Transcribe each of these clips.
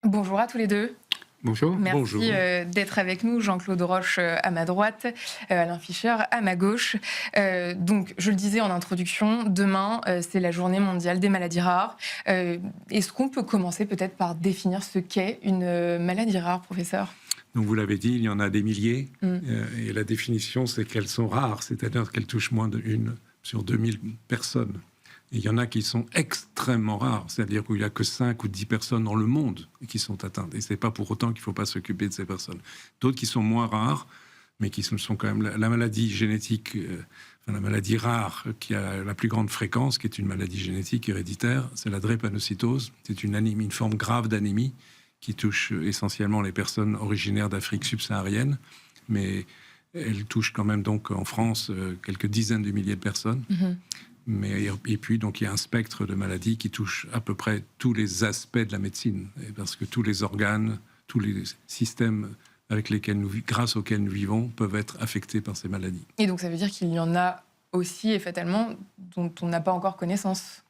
Bonjour à tous les deux. Bonjour. Merci Bonjour. D'être avec nous. Jean-Claude Roche à ma droite, Alain Fischer à ma gauche. Donc, je le disais en introduction, demain, c'est la journée mondiale des maladies rares. Est-ce qu'on peut commencer peut-être par définir ce qu'est une maladie rare, professeur ? Donc vous l'avez dit, il y en a des milliers. Et la définition, c'est qu'elles sont rares, c'est-à-dire qu'elles touchent moins d'une sur 2000 personnes. Et il y en a qui sont extrêmement rares, c'est-à-dire qu'il n'y a que 5 ou 10 personnes dans le monde qui sont atteintes. Et ce n'est pas pour autant qu'il ne faut pas s'occuper de ces personnes. D'autres qui sont moins rares, mais qui sont quand même la maladie génétique, la maladie rare qui a la plus grande fréquence, qui est une maladie génétique héréditaire, c'est la drépanocytose. C'est une anémie, une forme grave d'anémie qui touche essentiellement les personnes originaires d'Afrique subsaharienne, mais elle touche quand même donc en France quelques dizaines de milliers de personnes. Et puis, donc, il y a un spectre de maladies qui touche à peu près tous les aspects de la médecine, parce que tous les organes, tous les systèmes grâce auxquels nous vivons, peuvent être affectés par ces maladies. Et donc, ça veut dire qu'il y en a aussi, et fatalement, dont on n'a pas encore connaissance.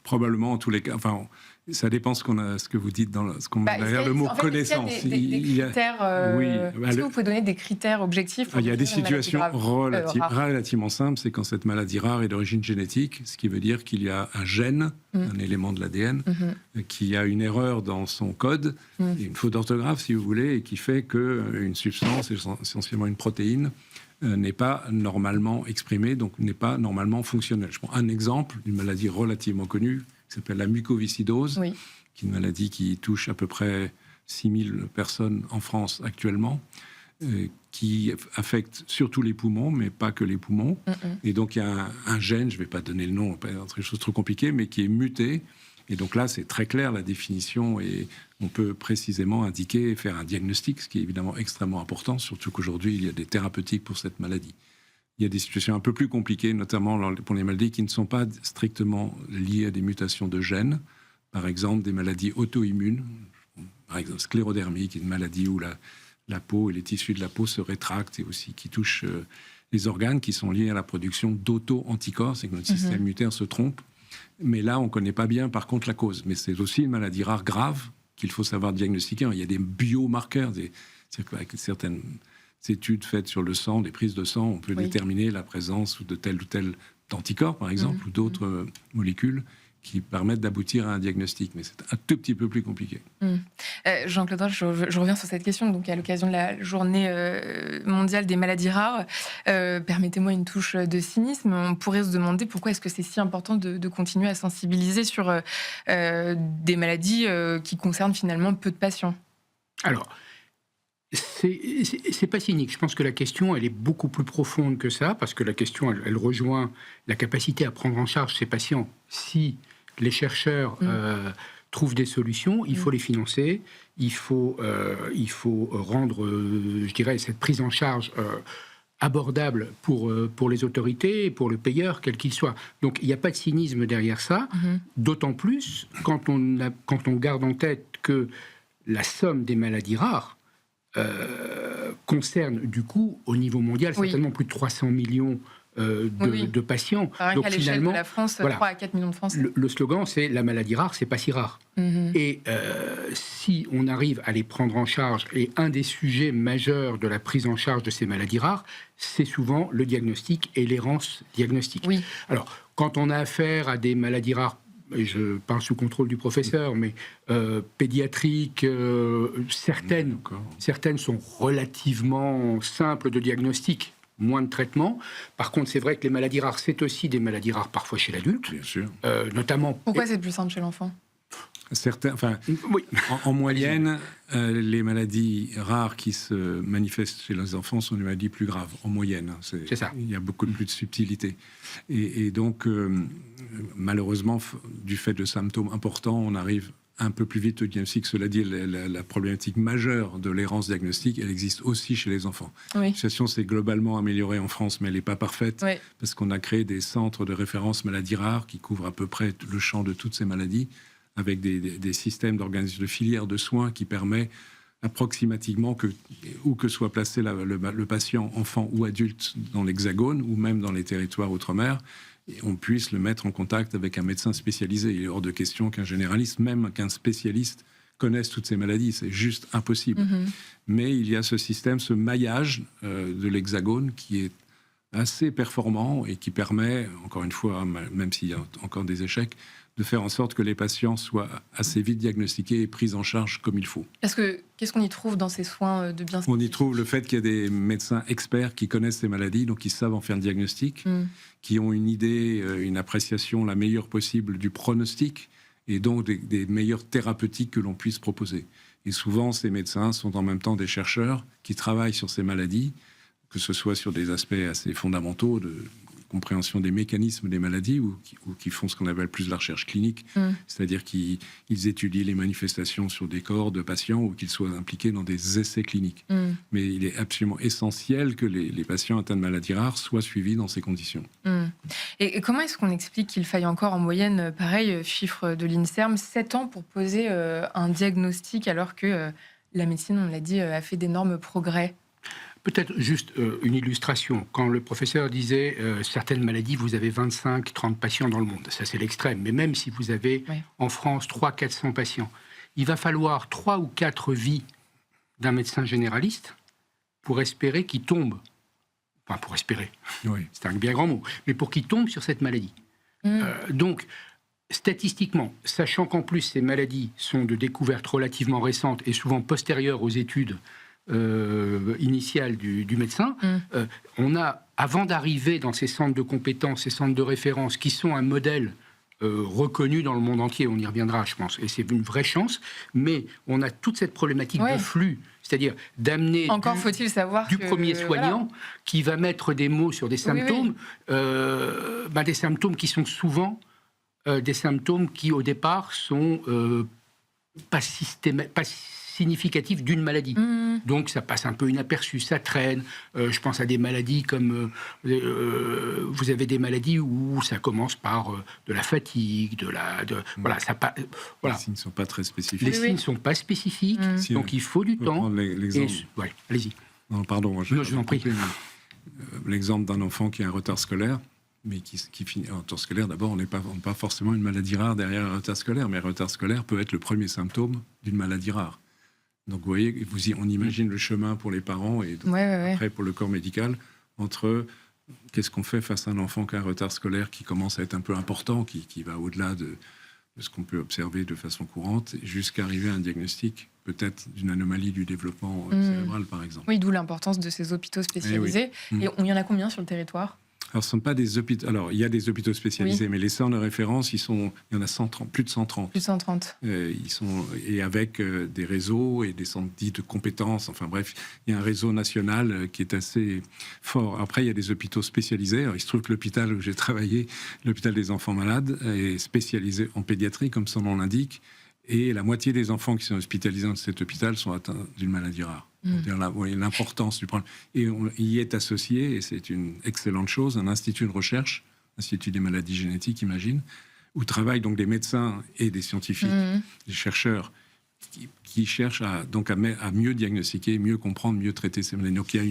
Probablement, en tous les cas. Enfin, ça dépend ce que vous dites derrière le mot connaissance. Il y a des critères. Oui. Est-ce que vous pouvez donner des critères objectifs pour il y a des situations rares. relativement simples. C'est quand cette maladie rare est d'origine génétique, ce qui veut dire qu'il y a un gène, un élément de l'ADN, qui a une erreur dans son code, une faute d'orthographe, si vous voulez, et qui fait qu'une substance, essentiellement une protéine, n'est pas normalement exprimée, donc n'est pas normalement fonctionnelle. Je prends un exemple d'une maladie relativement connue, qui s'appelle la mucoviscidose, qui est une maladie qui touche à peu près 6000 personnes en France actuellement, qui affecte surtout les poumons, mais pas que les poumons. Et donc il y a un gène, je ne vais pas donner le nom, pas quelque chose de trop compliqué, mais qui est muté. Et donc là, c'est très clair, la définition, et on peut précisément indiquer et faire un diagnostic, ce qui est évidemment extrêmement important, surtout qu'aujourd'hui, il y a des thérapeutiques pour cette maladie. Il y a des situations un peu plus compliquées, notamment pour les maladies qui ne sont pas strictement liées à des mutations de gènes. Par exemple, des maladies auto-immunes, par exemple sclérodermie, qui est une maladie où la peau et les tissus de la peau se rétractent, et aussi qui touche les organes qui sont liés à la production d'auto-anticorps, c'est que notre système immunitaire se trompe. Mais là, on ne connaît pas bien, par contre, la cause. Mais c'est aussi une maladie rare grave qu'il faut savoir diagnostiquer. Il y a des biomarqueurs, avec certaines études faites sur le sang, des prises de sang, on peut déterminer la présence de tel ou tel anticorps, par exemple, ou d'autres molécules qui permettent d'aboutir à un diagnostic. Mais c'est un tout petit peu plus compliqué. Jean-Claude Roche, je reviens sur cette question. Donc, à l'occasion de la journée mondiale des maladies rares, permettez-moi une touche de cynisme. On pourrait se demander pourquoi est-ce que c'est si important de continuer à sensibiliser sur des maladies qui concernent finalement peu de patients. Alors, c'est pas cynique. Je pense que la question, elle est beaucoup plus profonde que ça, parce que la question, elle rejoint la capacité à prendre en charge ces patients. Si les chercheurs trouvent des solutions, il faut les financer, il faut rendre, je dirais, cette prise en charge abordable pour les autorités et pour le payeur, quel qu'il soit. Donc, il n'y a pas de cynisme derrière ça, d'autant plus quand on garde en tête que la somme des maladies rares concerne du coup au niveau mondial certainement plus de 300 millions de patients. Donc finalement, de la France, 3 à 4 millions de Français. Le slogan, c'est « la maladie rare, c'est pas si rare ». Et si on arrive à les prendre en charge, et un des sujets majeurs de la prise en charge de ces maladies rares, c'est souvent le diagnostic et l'errance diagnostique. Alors, quand on a affaire à des maladies rares, et je parle sous contrôle du professeur, mais pédiatriques, certaines sont relativement simples de diagnostic, moins de traitement. Par contre, c'est vrai que les maladies rares, c'est aussi des maladies rares parfois chez l'adulte. Bien sûr. Notamment... Pourquoi c'est plus simple chez l'enfant ? En moyenne, les maladies rares qui se manifestent chez les enfants sont des maladies plus graves, en moyenne. C'est ça. Il y a beaucoup plus de subtilité. Et donc, malheureusement, du fait de symptômes importants, on arrive un peu plus vite au diagnostic. Cela dit, la problématique majeure de l'errance diagnostique, elle existe aussi chez les enfants. La situation s'est globalement améliorée en France, mais elle n'est pas parfaite, parce qu'on a créé des centres de référence maladies rares qui couvrent à peu près le champ de toutes ces maladies, avec des systèmes d'organisation de filières de soins qui permet approximativement où que soit placé le patient, enfant ou adulte, dans l'Hexagone ou même dans les territoires outre-mer, et on puisse le mettre en contact avec un médecin spécialisé. Il est hors de question qu'un généraliste, même qu'un spécialiste, connaissent toutes ces maladies, c'est juste impossible. Mais il y a ce système, ce maillage de l'hexagone qui est assez performant et qui permet, encore une fois, même s'il y a encore des échecs, de faire en sorte que les patients soient assez vite diagnostiqués et pris en charge comme il faut. Parce que qu'est-ce qu'on y trouve dans ces soins de bien On y trouve le fait qu'il y a des médecins experts qui connaissent ces maladies, donc qui savent en faire un diagnostic, qui ont une idée, une appréciation la meilleure possible du pronostic et donc des meilleures thérapeutiques que l'on puisse proposer. Et souvent, ces médecins sont en même temps des chercheurs qui travaillent sur ces maladies, que ce soit sur des aspects assez fondamentaux de compréhension des mécanismes des maladies ou qui font ce qu'on appelle plus la recherche clinique, c'est-à-dire qu'ils étudient les manifestations sur des corps de patients ou qu'ils soient impliqués dans des essais cliniques. Mais il est absolument essentiel que les patients atteints de maladies rares soient suivis dans ces conditions. Et comment est-ce qu'on explique qu'il faille encore en moyenne, pareil, chiffre de l'INSERM, 7 ans pour poser un diagnostic alors que la médecine, on l'a dit, a fait d'énormes progrès? Peut-être juste une illustration. Quand le professeur disait certaines maladies, vous avez 25-30 patients dans le monde. Ça, c'est l'extrême. Mais même si vous avez en France 300-400 patients, il va falloir 3 ou 4 vies d'un médecin généraliste pour espérer qu'il tombe. Enfin, pour espérer. C'est un bien grand mot. Mais pour qu'il tombe sur cette maladie. Donc, statistiquement, sachant qu'en plus ces maladies sont de découverte relativement récente et souvent postérieures aux études initiale du médecin, on a, avant d'arriver dans ces centres de compétences, ces centres de référence, qui sont un modèle reconnu dans le monde entier, on y reviendra, je pense, et c'est une vraie chance, mais on a toute cette problématique de flux, c'est-à-dire d'amener faut-il savoir du premier soignant qui va mettre des mots sur des symptômes, des symptômes qui sont souvent des symptômes qui, au départ, sont pas significatif d'une maladie. Donc ça passe un peu inaperçu, ça traîne. Je pense à des maladies comme... vous avez des maladies où ça commence par de la fatigue, voilà, Les signes ne sont pas très spécifiques. Les signes ne sont pas spécifiques, donc il faut du temps. L'exemple. Allez-y. Non, pardon, je vous en prie. L'exemple d'un enfant qui a un retard scolaire, mais qui finit en retard scolaire. D'abord, on n'est pas forcément une maladie rare derrière un retard scolaire, mais un retard scolaire peut être le premier symptôme d'une maladie rare. Donc, vous voyez, on imagine le chemin pour les parents et après pour le corps médical entre qu'est-ce qu'on fait face à un enfant qui a un retard scolaire qui commence à être un peu important, qui va au-delà de ce qu'on peut observer de façon courante, jusqu'à arriver à un diagnostic peut-être d'une anomalie du développement cérébral, par exemple. Oui, d'où l'importance de ces hôpitaux spécialisés. Et il y en a combien sur le territoire ? Alors, ce ne sont pas des hôpitaux. Alors, il y a des hôpitaux spécialisés, mais les centres de référence, il y en a 130, plus de 130. Plus de 130. Et avec des réseaux et des centres dits de compétences. Enfin bref, il y a un réseau national qui est assez fort. Après, il y a des hôpitaux spécialisés. Alors, il se trouve que l'hôpital où j'ai travaillé, l'hôpital des enfants malades, est spécialisé en pédiatrie, comme son nom l'indique. Et la moitié des enfants qui sont hospitalisés dans cet hôpital sont atteints d'une maladie rare. C'est-à-dire l'importance du problème. Et on y est associé, et c'est une excellente chose, un institut de recherche, l'Institut des maladies génétiques, imagine, où travaillent donc des médecins et des scientifiques, des chercheurs, qui cherchent à mieux diagnostiquer, mieux comprendre, mieux traiter ces maladies. Donc il y a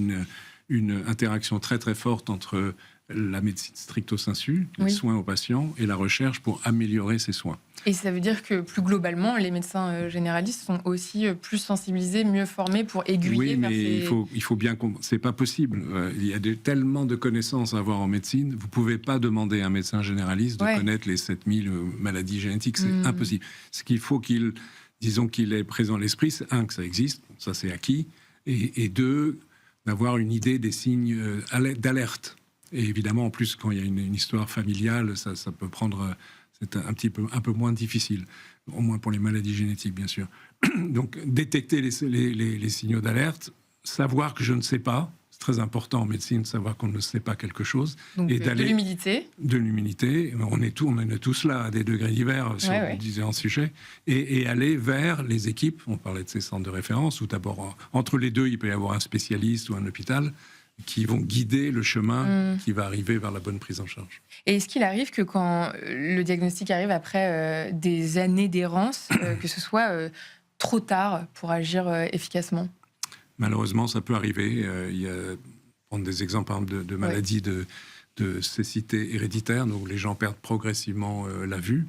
une interaction très très forte entre la médecine stricto sensu, les soins aux patients, et la recherche pour améliorer ces soins. Et ça veut dire que plus globalement, les médecins généralistes sont aussi plus sensibilisés, mieux formés pour aiguiller vers ces... il faut bien comprendre, c'est pas possible. Il y a tellement de connaissances à avoir en médecine, vous pouvez pas demander à un médecin généraliste de connaître les 7000 maladies génétiques, c'est impossible. Ce qu'il faut qu'il ait présent à l'esprit, c'est un, que ça existe, ça c'est acquis, et deux, d'avoir une idée des signes d'alerte. Et évidemment, en plus, quand il y a une histoire familiale, ça peut prendre... C'est un peu moins difficile, au moins pour les maladies génétiques, bien sûr. Donc, détecter les signaux d'alerte, savoir que je ne sais pas, c'est très important en médecine, savoir qu'on ne sait pas quelque chose. Donc, et de l'humilité. De l'humilité. On est tous là, à des degrés divers, sur différents sujets. Et aller vers les équipes. On parlait de ces centres de référence, où d'abord, entre les deux, il peut y avoir un spécialiste ou un hôpital, qui vont guider le chemin qui va arriver vers la bonne prise en charge. Et est-ce qu'il arrive que quand le diagnostic arrive après des années d'errance, que ce soit trop tard pour agir efficacement ? Malheureusement, ça peut arriver. Il y a, prendre des exemples de maladies de cécité héréditaire, donc les gens perdent progressivement la vue.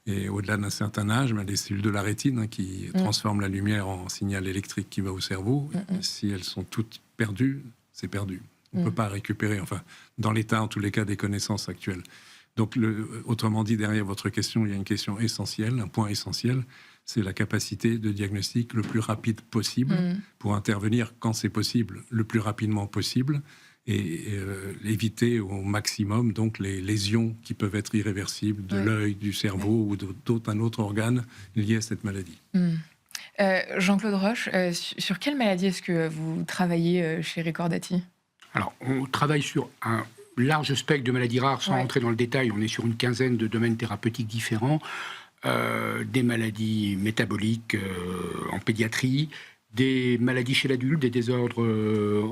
Et au-delà d'un certain âge, les cellules de la rétine qui transforment la lumière en signal électrique qui va au cerveau, si elles sont toutes perdues, c'est perdu. On ne peut pas récupérer, enfin, dans l'état, en tous les cas, des connaissances actuelles. Donc, autrement dit, derrière votre question, il y a une question essentielle, un point essentiel, c'est la capacité de diagnostic le plus rapide possible pour intervenir quand c'est possible, le plus rapidement possible, et éviter au maximum donc les lésions qui peuvent être irréversibles de l'œil, du cerveau ou d'un autre organe lié à cette maladie. Jean-Claude Roche, sur quelle maladie est-ce que vous travaillez chez Recordati ? Alors, on travaille sur un large spectre de maladies rares, sans rentrer dans le détail. On est sur une quinzaine de domaines thérapeutiques différents, des maladies métaboliques en pédiatrie, des maladies chez l'adulte, des désordres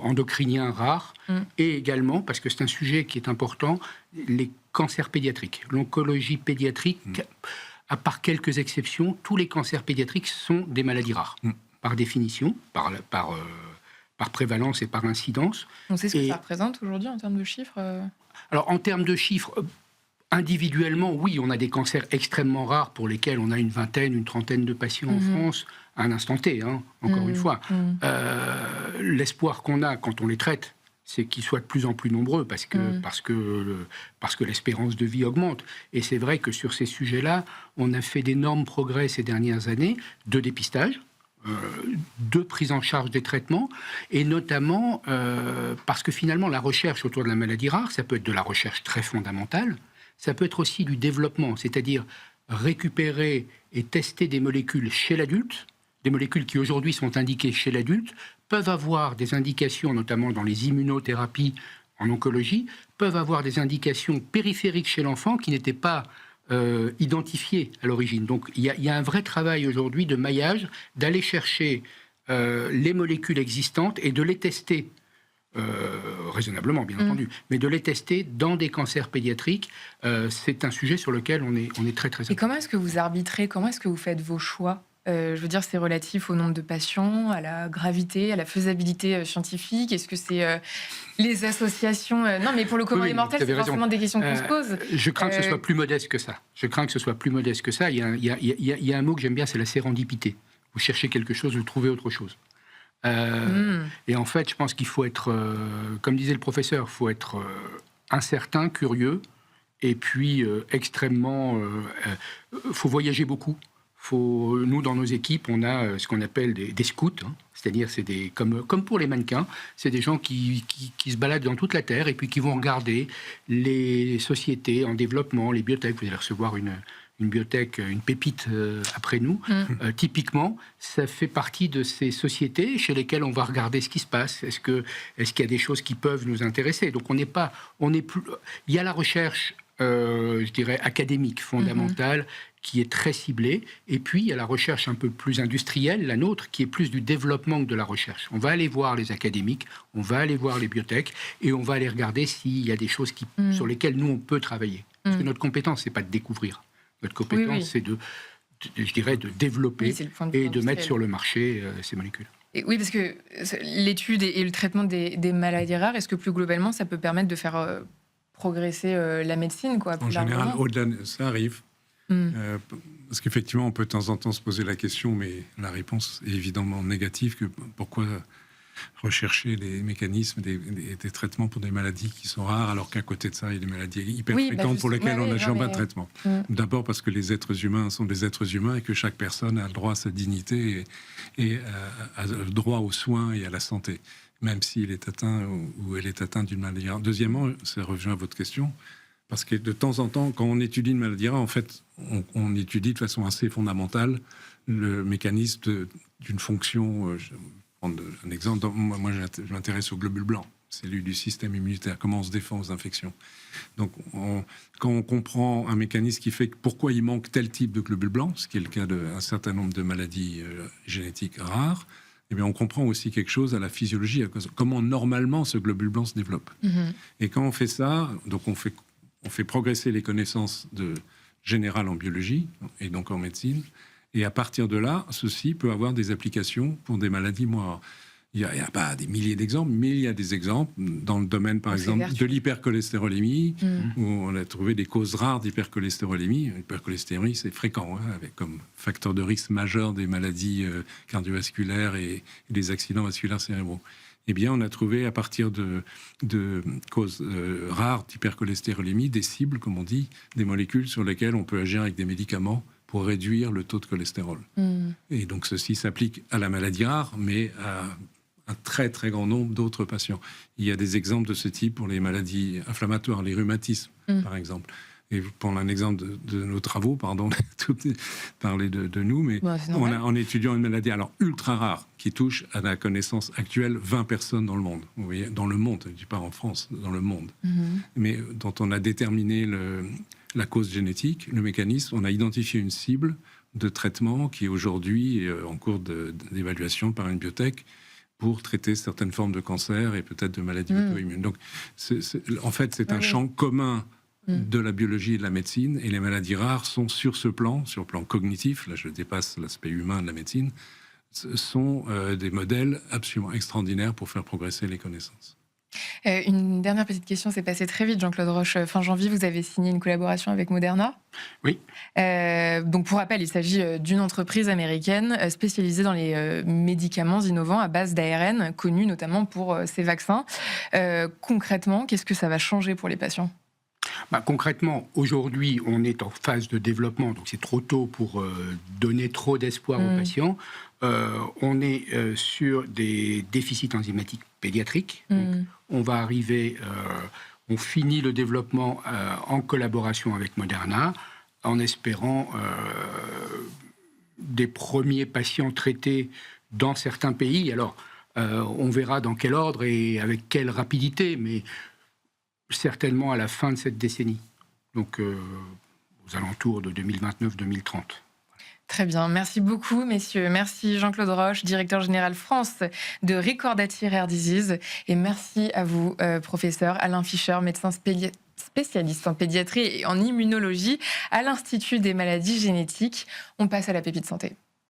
endocriniens rares, et également, parce que c'est un sujet qui est important, les cancers pédiatriques. L'oncologie pédiatrique, à part quelques exceptions, tous les cancers pédiatriques sont des maladies rares, par définition, par prévalence et par incidence. On sait ce que ça représente aujourd'hui en termes de chiffres Alors, en termes de chiffres, individuellement, oui, on a des cancers extrêmement rares pour lesquels on a une vingtaine, une trentaine de patients en France, à un instant T, encore une fois. L'espoir qu'on a quand on les traite, c'est qu'ils soient de plus en plus nombreux parce que l'espérance de vie augmente. Et c'est vrai que sur ces sujets-là, on a fait d'énormes progrès ces dernières années de dépistage, de prise en charge des traitements, et notamment parce que finalement la recherche autour de la maladie rare, ça peut être de la recherche très fondamentale, ça peut être aussi du développement, c'est-à-dire récupérer et tester des molécules chez l'adulte, des molécules qui aujourd'hui sont indiquées chez l'adulte, peuvent avoir des indications, notamment dans les immunothérapies en oncologie, peuvent avoir des indications périphériques chez l'enfant qui n'étaient pas identifiées à l'origine. Donc il y a un vrai travail aujourd'hui de maillage, d'aller chercher les molécules existantes et de les tester raisonnablement, bien entendu, mais de les tester dans des cancers pédiatriques. C'est un sujet sur lequel on est très, très... Et comment est-ce que vous arbitrez, comment est-ce que vous faites vos choix ? Je veux dire, c'est relatif au nombre de patients, à la gravité, à la faisabilité scientifique. Est-ce que c'est les associations Non, mais pour le commun des mortels, c'est forcément des questions qu'on se pose. Je crains que ce soit plus modeste que ça. Il y a un mot que j'aime bien, c'est la sérendipité. Vous cherchez quelque chose, vous trouvez autre chose. Et en fait, je pense qu'il faut être, comme disait le professeur, il faut être incertain, curieux, et puis extrêmement... faut voyager beaucoup. Nous, dans nos équipes, on a ce qu'on appelle des scouts, c'est-à-dire c'est comme pour les mannequins, c'est des gens qui se baladent dans toute la Terre et puis qui vont regarder les sociétés en développement, les biotech. Vous allez recevoir une biotech, une pépite après nous. Typiquement, ça fait partie de ces sociétés chez lesquelles on va regarder ce qui se passe. Est-ce qu'il y a des choses qui peuvent nous intéresser ? Donc il y a la recherche, je dirais, académique, fondamentale, qui est très ciblée, et puis il y a la recherche un peu plus industrielle, la nôtre, qui est plus du développement que de la recherche. On va aller voir les académiques, on va aller voir les biotech, et on va aller regarder s'il y a des choses sur lesquelles nous, on peut travailler. Parce que notre compétence, c'est pas de découvrir. Notre compétence, c'est de développer et de mettre sur le marché ces molécules. Et oui, parce que l'étude et le traitement des maladies rares, est-ce que plus globalement, ça peut permettre de faire progresser la médecine, quoi, plus en général, largement. au-delà, ça arrive. Parce qu'effectivement, on peut de temps en temps se poser la question, mais la réponse est évidemment négative, que pourquoi rechercher des mécanismes, des traitements pour des maladies qui sont rares, alors qu'à côté de ça, il y a des maladies hyper fréquentes pour lesquelles on n'a jamais de traitement. D'abord parce que les êtres humains sont des êtres humains et que chaque personne a le droit à sa dignité et a le droit aux soins et à la santé, même s'il est atteint ou elle est atteinte d'une maladie rare. Deuxièmement, ça revient à votre question, parce que de temps en temps, quand on étudie une maladie rare, en fait, on étudie de façon assez fondamentale le mécanisme d'une fonction. Je vais prendre un exemple. Moi, je m'intéresse aux globules blancs, cellules du système immunitaire, comment on se défend aux infections. Donc, quand on comprend un mécanisme qui fait pourquoi il manque tel type de globules blancs, ce qui est le cas d'un certain nombre de maladies génétiques rares, eh bien, on comprend aussi quelque chose à la physiologie, comment normalement ce globule blanc se développe. Et quand on fait ça, donc on fait progresser les connaissances générales en biologie et donc en médecine. Et à partir de là, ceci peut avoir des applications pour des maladies moins rares. Il n'y a pas des milliers d'exemples, mais il y a des exemples dans le domaine, par exemple, de l'hypercholestérolémie, où on a trouvé des causes rares d'hypercholestérolémie. L'hypercholestérolémie, c'est fréquent, avec comme facteur de risque majeur des maladies cardiovasculaires et des accidents vasculaires cérébraux. Eh bien, on a trouvé, à partir de causes rares d'hypercholestérolémie, des cibles, comme on dit, des molécules sur lesquelles on peut agir avec des médicaments pour réduire le taux de cholestérol. Et donc, ceci s'applique à la maladie rare, mais à un très, très grand nombre d'autres patients. Il y a des exemples de ce type pour les maladies inflammatoires, les rhumatismes, par exemple. Et pour prendre un exemple de nos travaux, pardon, parler de nous, mais en étudiant une maladie alors ultra rare qui touche, à la connaissance actuelle, 20 personnes dans le monde. Vous voyez, dans le monde, je ne dis pas en France, dans le monde. Mais dont on a déterminé la cause génétique, le mécanisme, on a identifié une cible de traitement qui est aujourd'hui en cours d'évaluation par une biotech pour traiter certaines formes de cancer et peut-être de maladies auto-immunes. Donc, en fait, c'est un champ commun de la biologie et de la médecine, et les maladies rares sont sur le plan cognitif, là je dépasse l'aspect humain de la médecine, sont des modèles absolument extraordinaires pour faire progresser les connaissances. Une dernière petite question, c'est passé très vite, Jean-Claude Roche. Fin janvier, vous avez signé une collaboration avec Moderna. Oui. Donc, pour rappel, il s'agit d'une entreprise américaine spécialisée dans les médicaments innovants à base d'ARN, connue notamment pour ses vaccins. Concrètement, qu'est-ce que ça va changer pour les patients ? Concrètement, aujourd'hui, on est en phase de développement, donc c'est trop tôt pour donner trop d'espoir aux patients. On est sur des déficits enzymatiques pédiatriques. Donc, on va arriver, on finit le développement en collaboration avec Moderna, en espérant des premiers patients traités dans certains pays. Alors, on verra dans quel ordre et avec quelle rapidité, mais certainement à la fin de cette décennie, donc aux alentours de 2029-2030. Très bien, merci beaucoup messieurs. Merci Jean-Claude Roche, directeur général France de Recordati Rare Disease, et merci à vous professeur Alain Fischer, médecin spécialiste en pédiatrie et en immunologie à l'Institut des maladies génétiques. On passe à la pépite santé.